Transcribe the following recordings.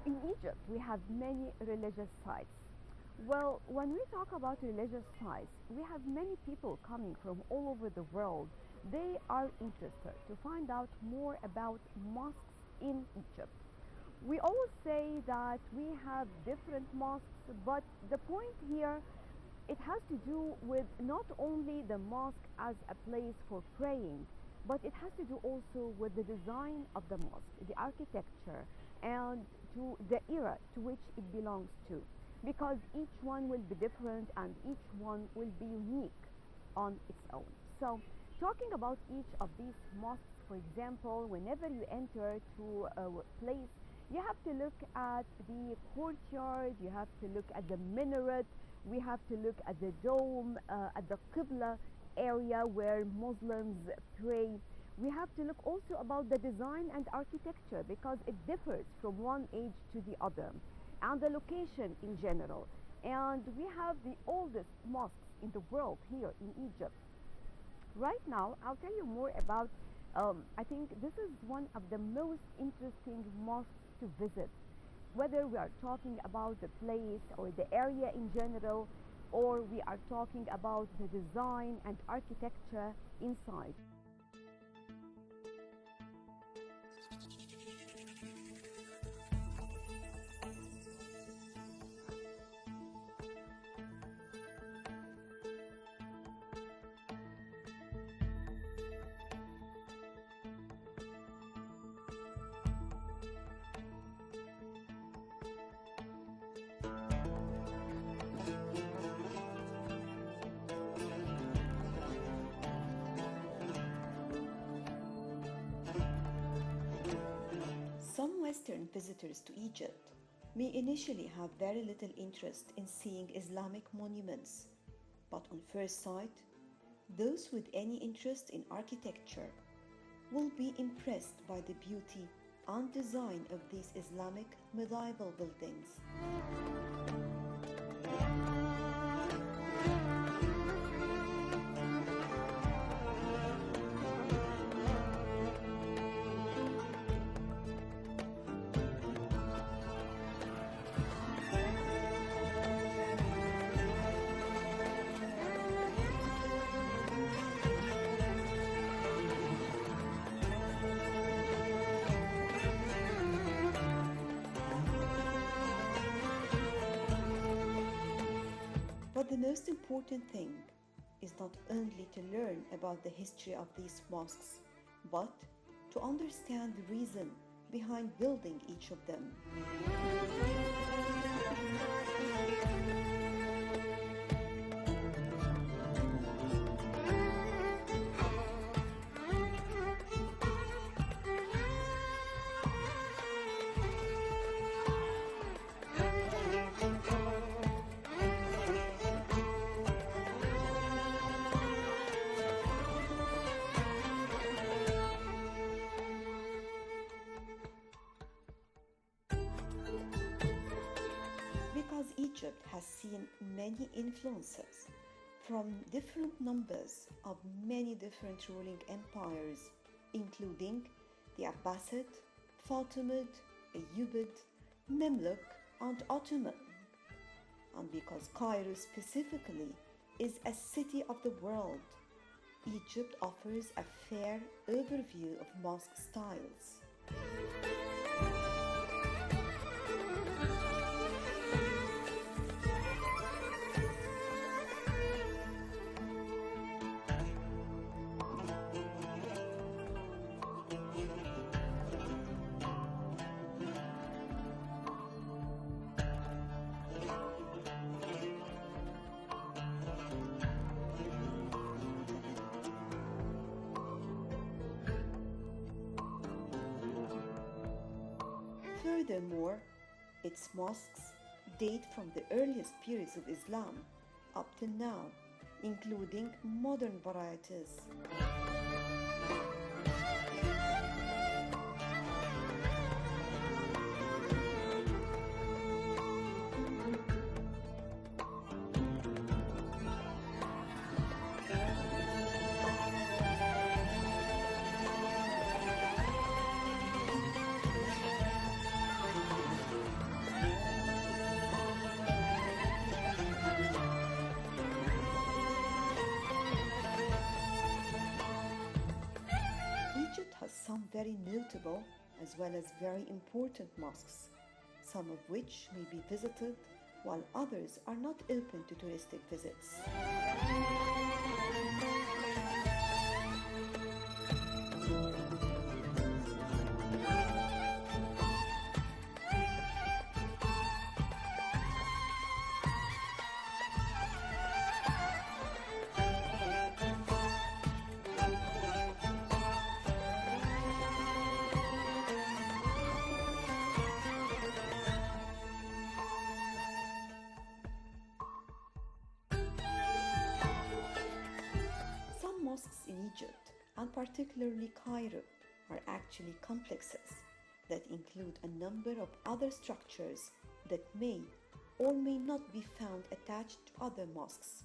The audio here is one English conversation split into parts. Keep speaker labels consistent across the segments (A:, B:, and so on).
A: In Egypt, we have many religious sites. Well, when we talk about religious sites, we have many people coming from all over the world. They are interested to find out more about mosques in Egypt. We always say that we have different mosques, but the point here, it has to do with not only the mosque as a place for praying, but it has to do also with the design of the mosque, the architecture, and to the era to which it belongs to. Because each one will be different and each one will be unique on its own. So, talking about each of these mosques, for example, whenever you enter to a place, you have to look at the courtyard, you have to look at the minaret, we have to look at the dome, at the Qibla area where Muslims pray. We have to look also about the design and architecture because it differs from one age to the other, and the location in general. And we have the oldest mosques in the world here in Egypt. Right now, I'll tell you more about, I think this is one of the most interesting mosques to visit, whether we are talking about the place or the area in general, or we are talking about the design and architecture inside.
B: Some Western visitors to Egypt may initially have very little interest in seeing Islamic monuments, but on first sight, those with any interest in architecture will be impressed by the beauty and design of these Islamic medieval buildings. But the most important thing is not only to learn about the history of these mosques, but to understand the reason behind building each of them. Because Egypt has seen many influences from different numbers of many different ruling empires, including the Abbasid, Fatimid, Ayyubid, Mamluk, and Ottoman. And because Cairo specifically is a city of the world, Egypt offers a fair overview of mosque styles. Furthermore, its mosques date from the earliest periods of Islam up to now, including modern varieties. very notable as well as very important mosques, some of which may be visited while others are not open to touristic visits. Some mosques in Egypt, and particularly Cairo, are actually complexes that include a number of other structures that may or may not be found attached to other mosques.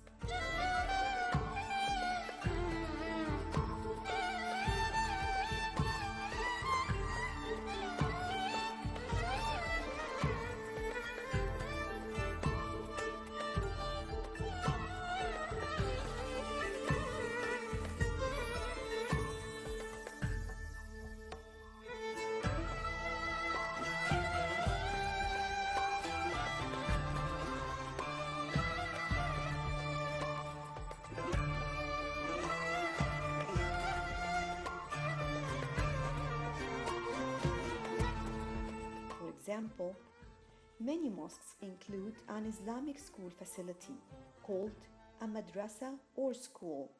B: For example, many mosques include an Islamic school facility called a madrasa or school.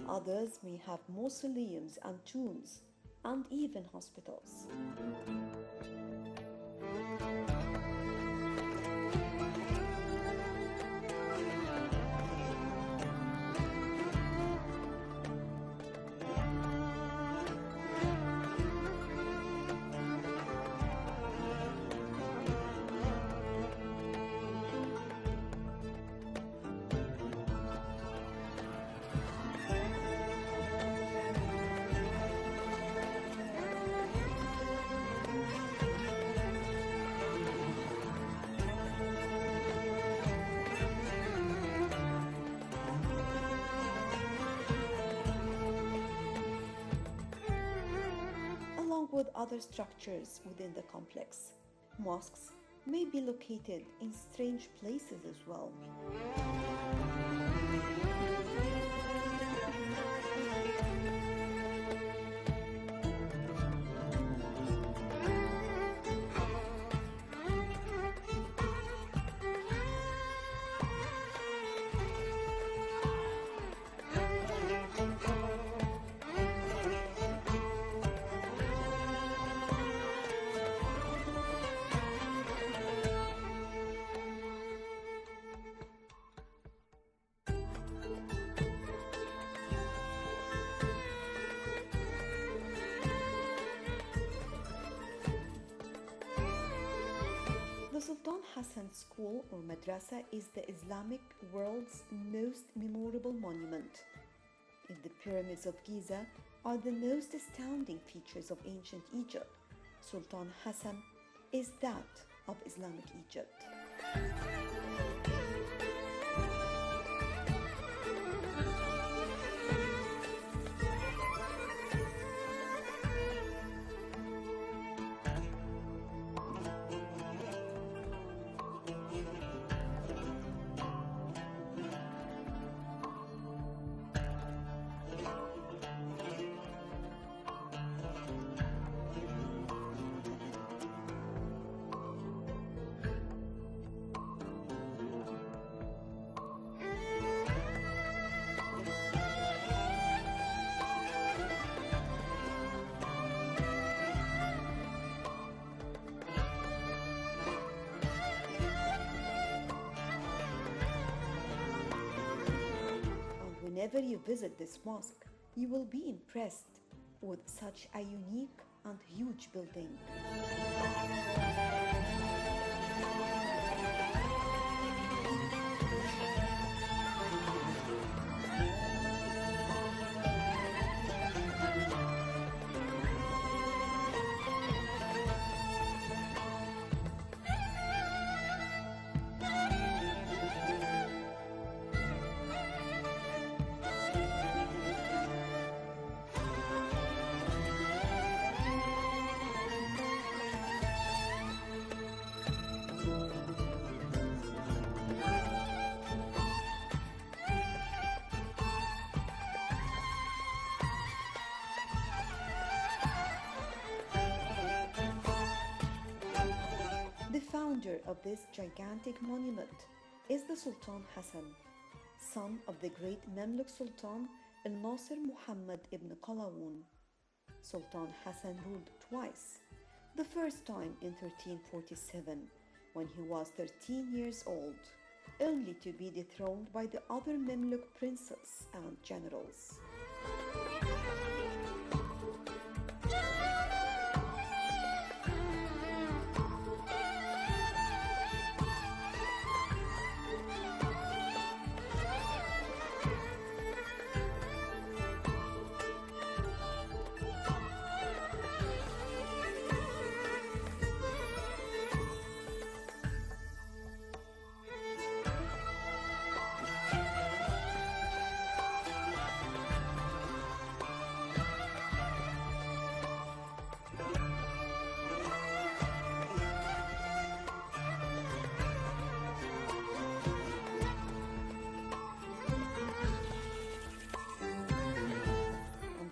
B: Others may have mausoleums and tombs, and even hospitals. Along with other structures within the complex, mosques may be located in strange places as well. The Sultan Hassan School or Madrasa is the Islamic world's most memorable monument. If the pyramids of Giza are the most astounding features of ancient Egypt, Sultan Hassan is that of Islamic Egypt. whenever you visit this mosque, you will be impressed with such a unique and huge building. The founder of this gigantic monument is the Sultan Hassan, son of the great Mamluk Sultan Al-Nasir Muhammad ibn Qalawun. Sultan Hassan ruled twice, the first time in 1347 when he was 13 years old, only to be dethroned by the other Mamluk princes and generals.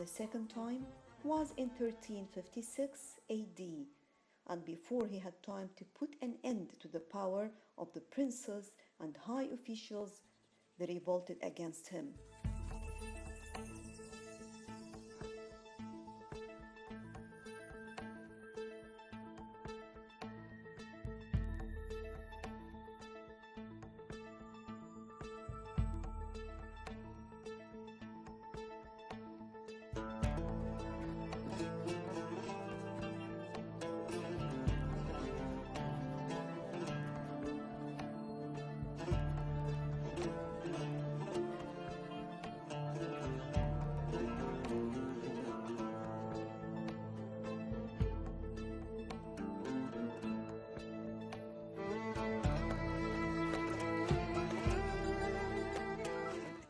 B: Second time was in 1356 AD, and before he had time to put an end to the power of the princes and high officials, they revolted against him.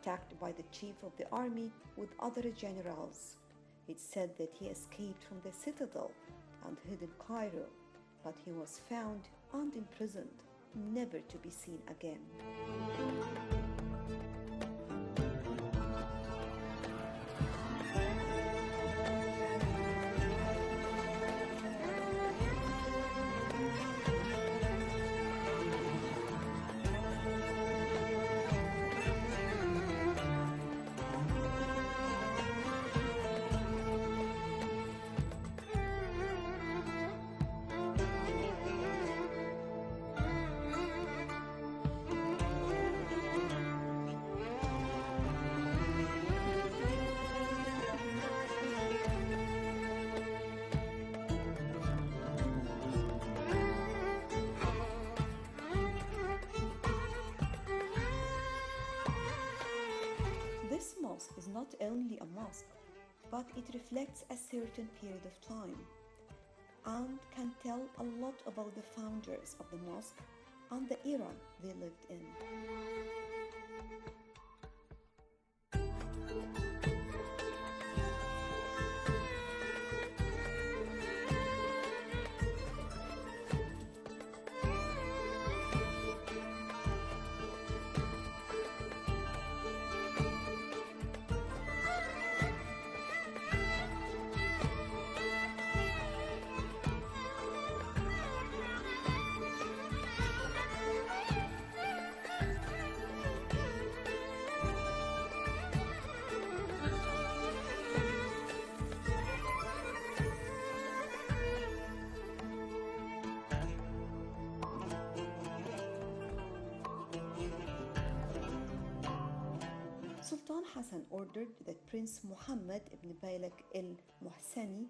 B: Attacked by the chief of the army with other generals. It's said that he escaped from the citadel and hid in Cairo, but he was found and imprisoned, never to be seen again. This mosque is not only a mosque, but it reflects a certain period of time and can tell a lot about the founders of the mosque and the era they lived in. Sultan Hassan ordered that Prince Muhammad ibn Baylak al-Muhsani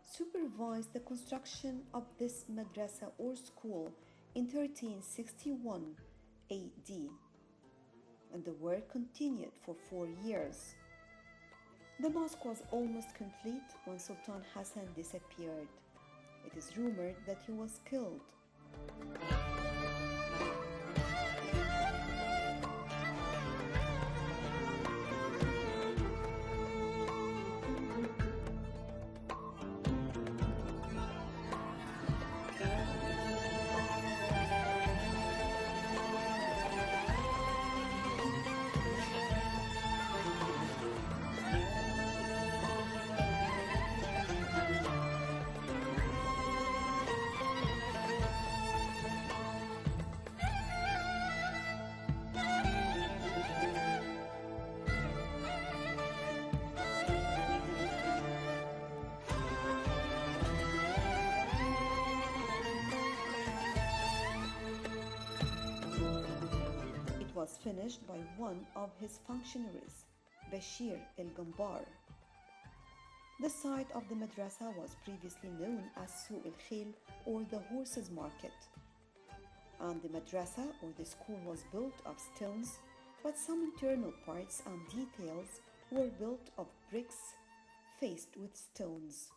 B: supervised the construction of this madrasa or school in 1361 AD, and the work continued for 4 years. The mosque was almost complete when Sultan Hassan disappeared. It is rumored that he was killed. It was finished by one of his functionaries, Bashir el-Gambar. The site of the madrasa was previously known as Suq al-Khil, or the horses market. And the madrasa or the school was built of stones, but some internal parts and details were built of bricks faced with stones.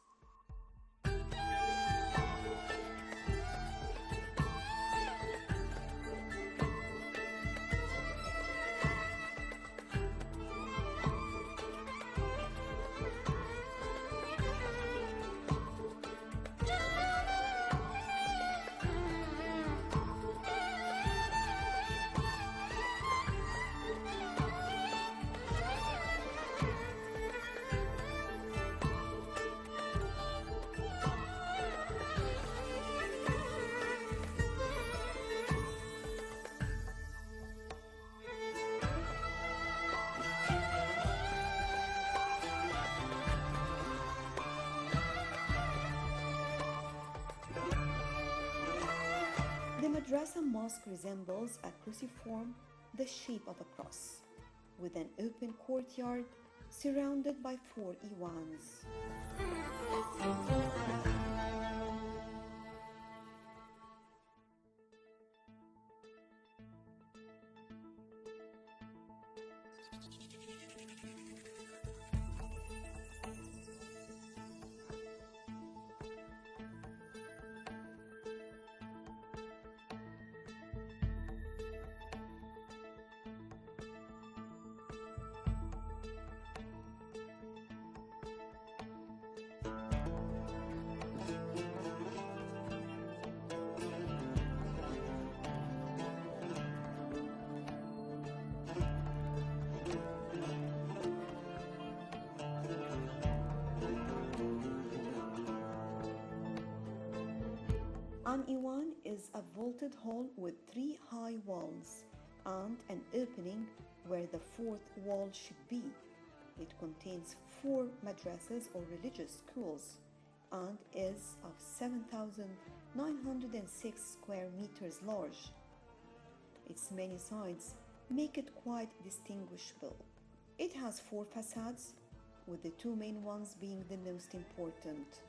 B: The madrasa mosque resembles a cruciform, the shape of a cross, with an open courtyard surrounded by 4 iwans. An iwan is a vaulted hall with 3 high walls and an opening where the 4th wall should be. It contains 4 madrasas or religious schools and is of 7,906 square meters large. Its many sides make it quite distinguishable. It has 4 facades, with the 2 main ones being the most important.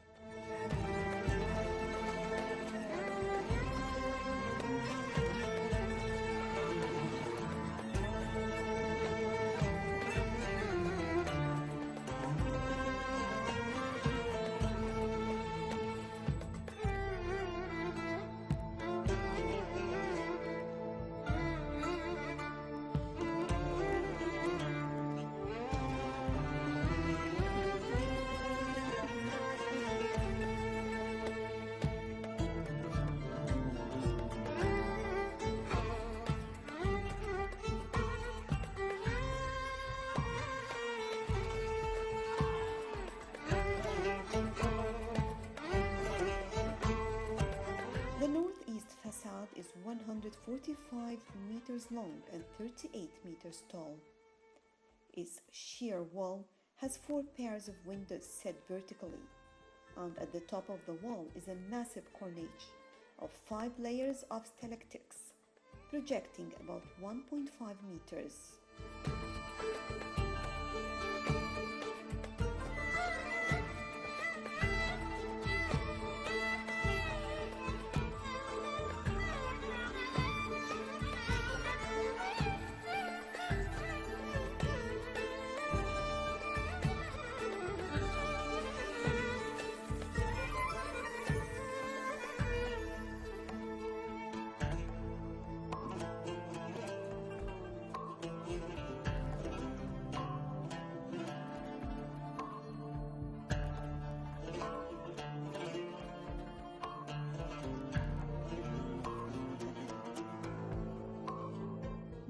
B: The northeast facade is 145 meters long and 38 meters tall. Its sheer wall has 4 pairs of windows set vertically, and at the top of the wall is a massive cornice of 5 layers of stalactites, projecting about 1.5 meters.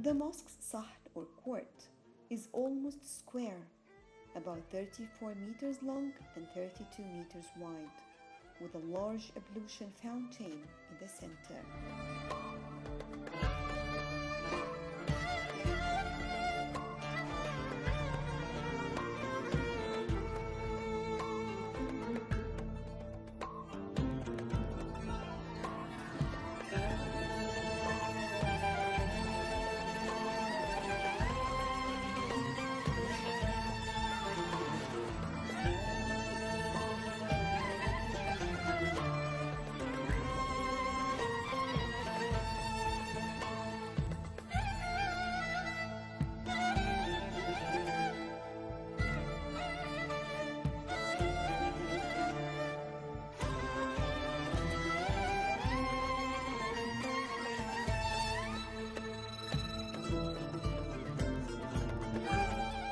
B: The mosque's sahl or court is almost square, about 34 meters long and 32 meters wide, with a large ablution fountain in the center.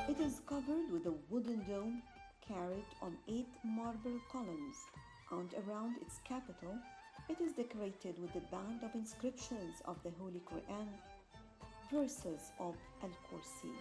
B: It is covered with a wooden dome carried on 8 marble columns, and around its capital it is decorated with a band of inscriptions of the Holy Quran, verses of Al-Kursi.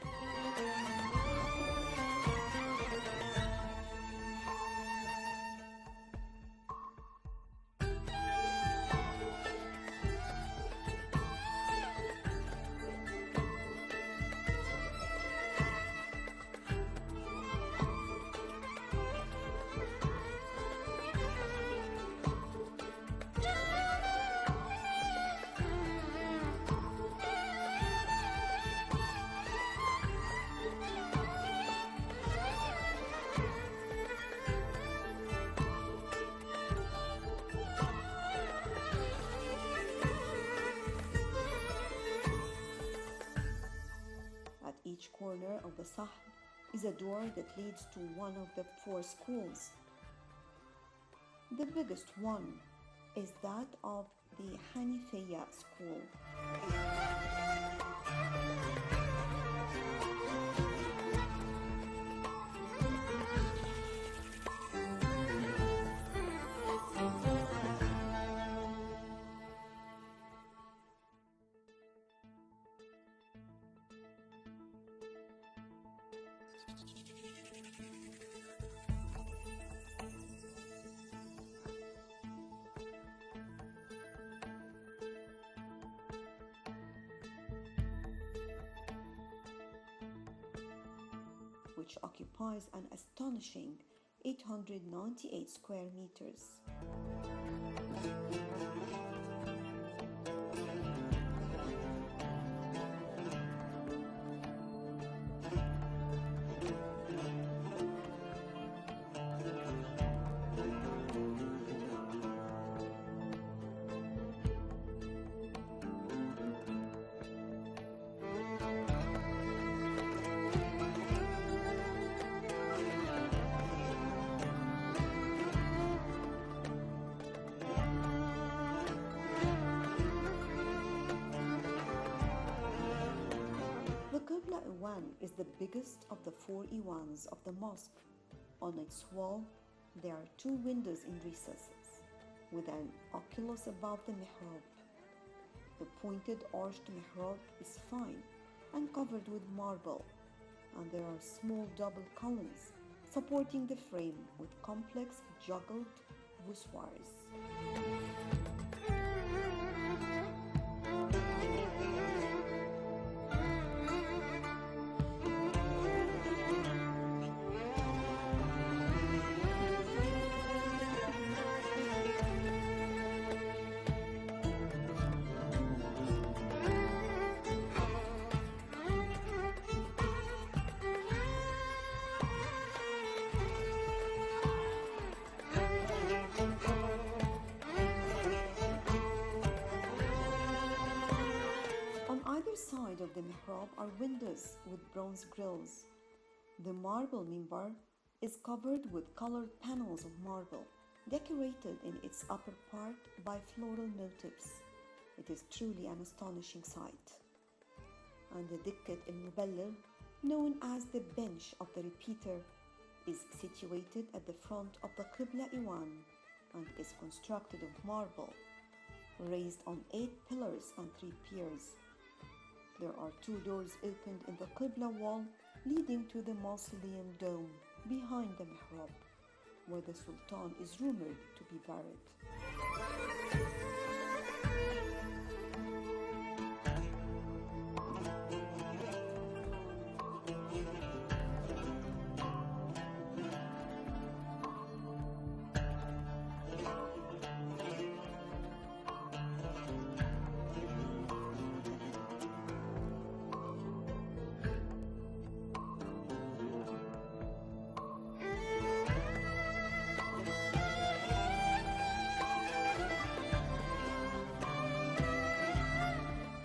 B: At each corner of the Sahl is a door that leads to one of the 4 schools. The biggest one is that of the Hanifiya school. Which occupies an astonishing 898 square meters. The Qibla Iwan is the biggest of the 4 Iwans of the mosque. On its wall, there are 2 windows in recesses, with an oculus above the mihrab. The pointed arched mihrab is fine and covered with marble, and there are small double columns supporting the frame with complex juggled voussoirs. On either side of the mihrab are windows with bronze grills. The marble minbar is covered with colored panels of marble, decorated in its upper part by floral motifs. It is truly an astonishing sight. And the Dikkat al-Muballigh, known as the bench of the repeater, is situated at the front of the Qibla Iwan and is constructed of marble, raised on 8 pillars and 3 piers. There are two doors opened in the Qibla wall leading to the mausoleum dome behind the mihrab, where the Sultan is rumored to be buried.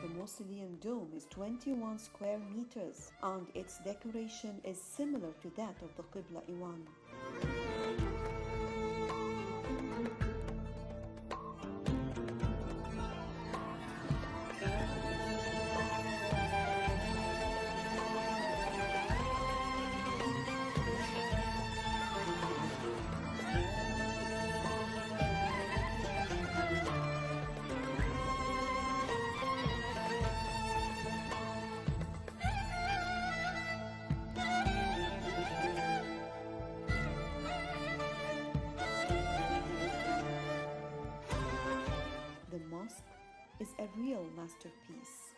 B: The mausoleum dome is 21 square meters and its decoration is similar to that of the Qibla Iwan. The mosque is a real masterpiece.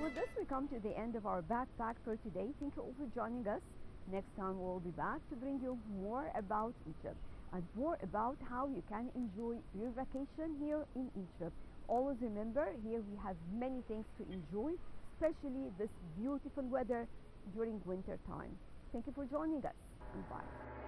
A: With this, we come to the end of our backpack for today. Thank you all for joining us. Next time, we'll be back to bring you more about Egypt and more about how you can enjoy your vacation here in Egypt. Always remember, here we have many things to enjoy, especially this beautiful weather during winter time. Thank you for joining us, and bye.